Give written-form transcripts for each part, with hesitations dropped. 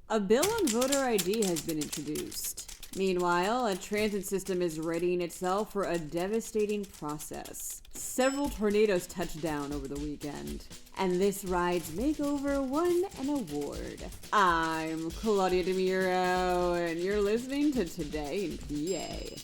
A bill on voter ID has been introduced. Meanwhile, a transit system is readying itself for a devastating process. Several tornadoes touched down over the weekend, and this ride's makeover won an award. I'm Claudia Dimuro, and you're listening to Today in PA.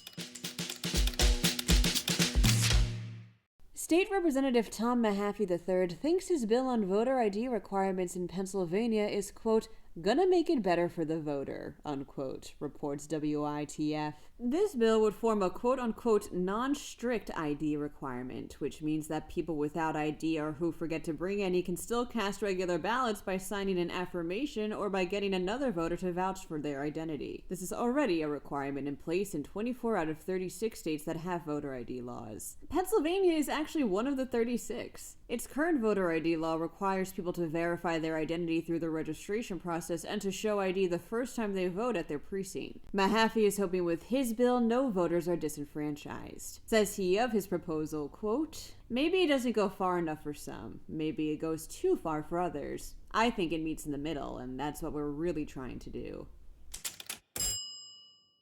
State Representative Tom Mahaffey III thinks his bill on voter ID requirements in Pennsylvania is, quote, gonna make it better for the voter, unquote, reports WITF. This bill would form a quote-unquote non-strict ID requirement, which means that people without ID or who forget to bring any can still cast regular ballots by signing an affirmation or by getting another voter to vouch for their identity. This is already a requirement in place in 24 out of 36 states that have voter ID laws. Pennsylvania is actually one of the 36. Its current voter ID law requires people to verify their identity through the registration process and to show ID the first time they vote at their precinct. Mahaffey is hoping with his bill, no voters are disenfranchised. Says he of his proposal, quote, maybe it doesn't go far enough for some. Maybe it goes too far for others. I think it meets in the middle, and that's what we're really trying to do.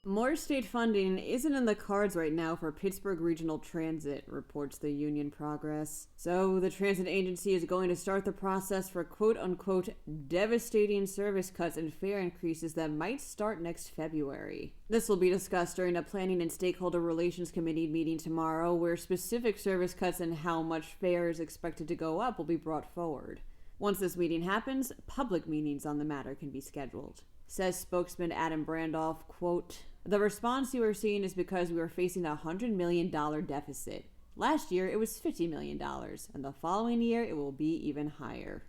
More state funding isn't in the cards right now for Pittsburgh Regional Transit, reports the Union Progress. So the transit agency is going to start the process for quote-unquote devastating service cuts and fare increases that might start next February. This will be discussed during a Planning and Stakeholder Relations Committee meeting tomorrow, where specific service cuts and how much fare is expected to go up will be brought forward. Once this meeting happens, public meetings on the matter can be scheduled. Says spokesman Adam Brandolph, quote, the response you are seeing is because we are facing a $100 million deficit. Last year, it was $50 million, and the following year, it will be even higher.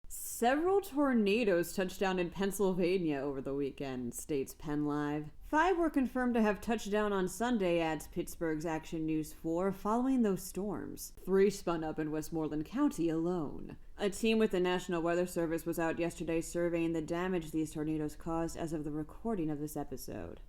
Several tornadoes touched down in Pennsylvania over the weekend, states PennLive. 5 were confirmed to have touched down on Sunday, adds Pittsburgh's Action News 4, following those storms. 3 spun up in Westmoreland County alone. A team with the National Weather Service was out yesterday surveying the damage these tornadoes caused as of the recording of this episode.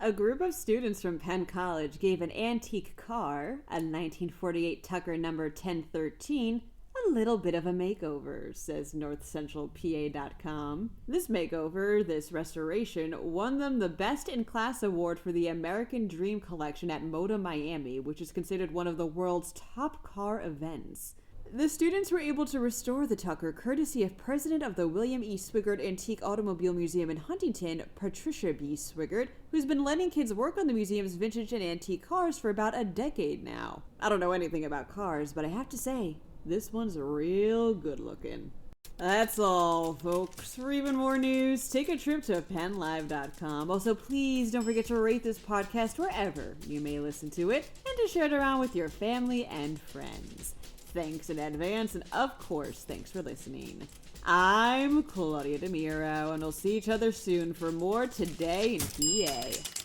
A group of students from Penn College gave an antique car, a 1948 Tucker number 1013, a little bit of a makeover, says NorthCentralPA.com. This makeover, this restoration, won them the Best in Class award for the American Dream Collection at MODA Miami, which is considered one of the world's top car events. The students were able to restore the Tucker courtesy of President of the William E. Swigert Antique Automobile Museum in Huntington, Patricia B. Swigert, who's been letting kids work on the museum's vintage and antique cars for about a decade now. I don't know anything about cars, but I have to say, this one's real good looking. That's all, folks. For even more news, take a trip to PennLive.com. Also, please don't forget to rate this podcast wherever you may listen to it and to share it around with your family and friends. Thanks in advance, and of course, thanks for listening. I'm Claudia Dimuro, and we'll see each other soon for more Today in PA.